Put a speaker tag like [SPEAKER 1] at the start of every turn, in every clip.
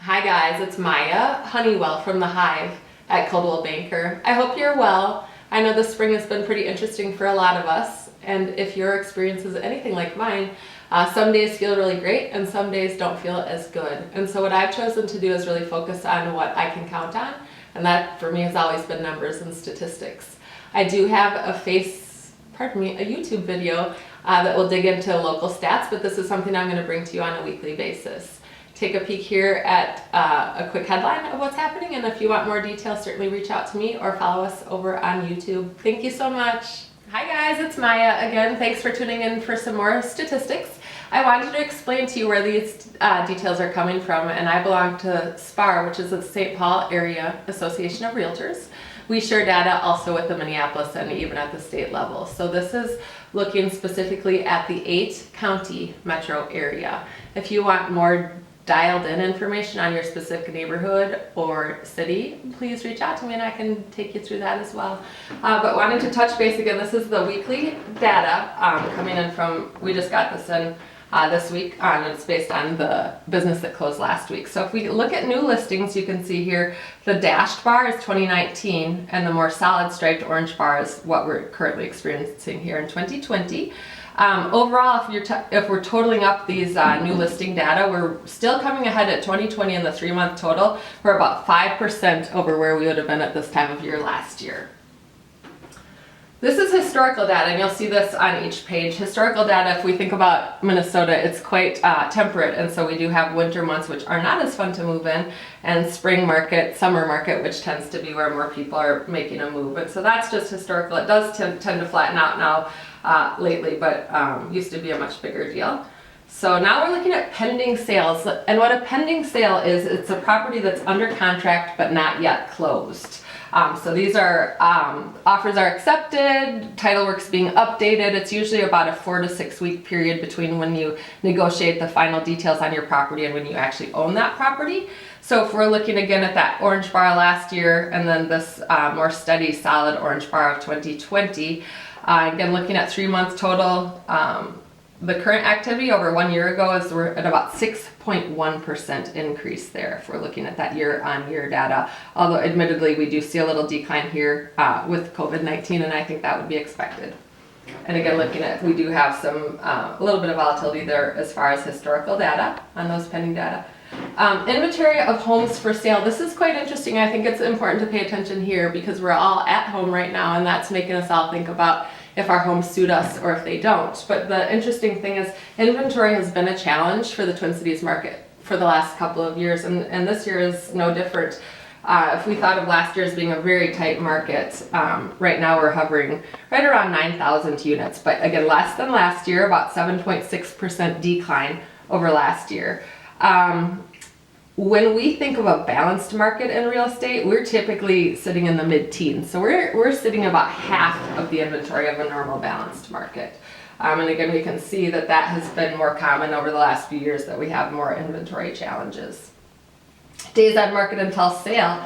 [SPEAKER 1] Hi guys, it's Maya Honeywell from the Hive at Coldwell Banker. I hope you're well. I know this spring has been pretty interesting for a lot of us, and if your experience is anything like mine, some days feel really great and some days don't feel as good. And so what I've chosen to do is really focus on what I can count on, and that for me has always been numbers and statistics. I do have a YouTube video that will dig into local stats, but this is something I'm going to bring to you on a weekly basis. Take a peek here at a quick headline of what's happening, and if you want more details, certainly reach out to me or follow us over on YouTube. Thank you so much. Hi guys, it's Maya again. Thanks for tuning in for some more statistics. I wanted to explain to you where these details are coming from, and I belong to SPAR, which is the St. Paul Area Association of Realtors. We share data also with the Minneapolis and even at the state level. So this is looking specifically at the 8-county metro area. If you want more dialed in information on your specific neighborhood or city, please reach out to me and I can take you through that as well. But wanting to touch base again, this is the weekly data coming in from, we just got this in this week, and it's based on the business that closed last week. So if we look at new listings, you can see here the dashed bar is 2019 and the more solid striped orange bar is what we're currently experiencing here in 2020. Overall, if we're totaling up these new listing data, we're still coming ahead at 2020 in the 3-month total. We're about 5% over where we would have been at this time of year last year. This is historical data, and you'll see this on each page. Historical data, if we think about Minnesota, it's quite temperate, and so we do have winter months which are not as fun to move in, and spring market, summer market, which tends to be where more people are making a move. And so that's just historical. It does tend to flatten out now lately, but used to be a much bigger deal. So now we're looking at pending sales, and what a pending sale is, it's a property that's under contract but not yet closed. So these are offers are accepted, title work's being updated. It's usually about a 4 to 6 week period between when you negotiate the final details on your property and when you actually own that property. So if we're looking again at that orange bar last year and then this more steady solid orange bar of 2020, again looking at 3 months total, the current activity over 1 year ago is we're at about 6.1% increase there if we're looking at that year-on-year data. Although admittedly we do see a little decline here with COVID-19, and I think that would be expected. And again, looking at, we do have some a little bit of volatility there as far as historical data on those pending data. Inventory of homes for sale. This is quite interesting. I think it's important to pay attention here because we're all at home right now, and that's making us all think about if our homes suit us or if they don't. But the interesting thing is inventory has been a challenge for the Twin Cities market for the last couple of years, and this year is no different. If we thought of last year as being a very tight market, right now we're hovering right around 9,000 units, but again less than last year, about 7.6% decline over last year. When we think of a balanced market in real estate, we're typically sitting in the mid-teens. So we're sitting about half of the inventory of a normal balanced market. And again, we can see that that has been more common over the last few years, that we have more inventory challenges. Days on market until sale.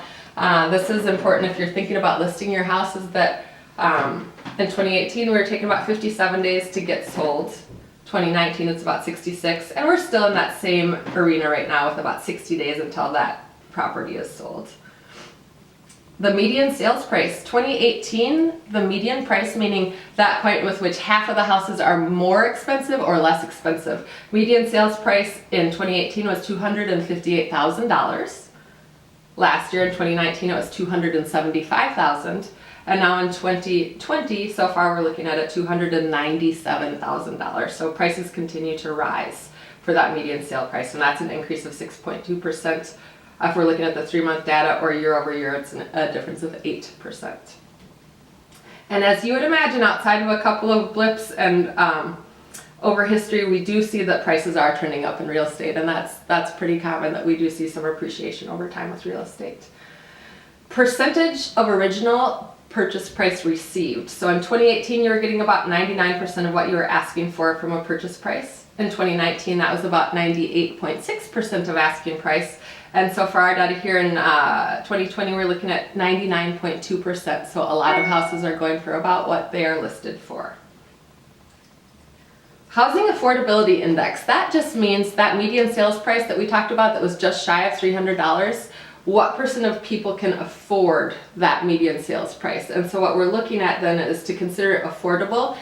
[SPEAKER 1] This is important if you're thinking about listing your house, is that in 2018 we were taking about 57 days to get sold. 2019 it's about 66, and we're still in that same arena right now with about 60 days until that property is sold. The median sales price, 2018, the median price, meaning that point with which half of the houses are more expensive or less expensive. Median sales price in 2018 was $258,000. Last year in 2019 it was $275,000. And now in 2020, so far we're looking at $297,000. So prices continue to rise for that median sale price, and that's an increase of 6.2%. If we're looking at the 3-month data or year over year, it's a difference of 8%. And as you would imagine, outside of a couple of blips and over history, we do see that prices are trending up in real estate, and that's pretty common that we do see some appreciation over time with real estate. Percentage of original purchase price received. So in 2018 you were getting about 99% of what you were asking for from a purchase price. In 2019 that was about 98.6% of asking price, and so for our data here in 2020 we're looking at 99.2%. So a lot of houses are going for about what they are listed for. Housing Affordability Index, that just means that median sales price that we talked about that was just shy of $300, what percent of people can afford that median sales price? And so what we're looking at then is to consider it affordable.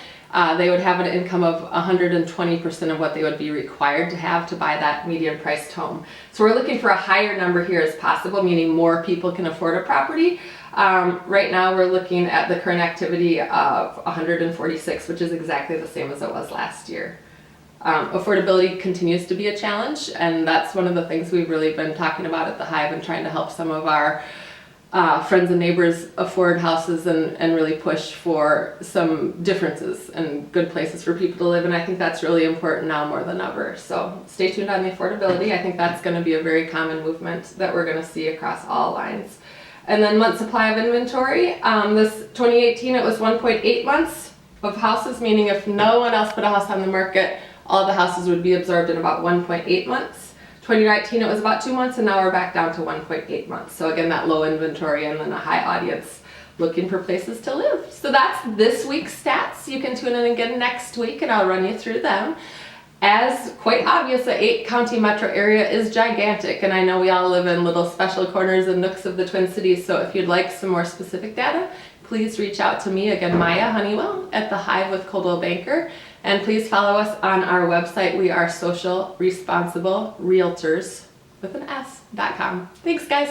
[SPEAKER 1] They would have an income of 120% of what they would be required to have to buy that median priced home. So we're looking for a higher number here as possible, meaning more people can afford a property. Right now we're looking at the current activity of 146, which is exactly the same as it was last year. Affordability continues to be a challenge, and that's one of the things we've really been talking about at the Hive and trying to help some of our friends and neighbors afford houses and really push for some differences and good places for people to live. And I think that's really important now more than ever. So stay tuned on the affordability. I think that's going to be a very common movement that we're going to see across all lines. And then month supply of inventory. This 2018, it was 1.8 months of houses, meaning if no one else put a house on the market, all the houses would be absorbed in about 1.8 months. 2019, it was about 2 months, and now we're back down to 1.8 months. So again, that low inventory and then a high audience looking for places to live. So that's this week's stats. You can tune in again next week and I'll run you through them. As quite obvious, the 8-county metro area is gigantic, and I know we all live in little special corners and nooks of the Twin Cities, so if you'd like some more specific data, please reach out to me, again, Maya Honeywell at the Hive with Coldwell Banker, and please follow us on our website. We are socialresponsiblerealtors with an S.com. Thanks, guys.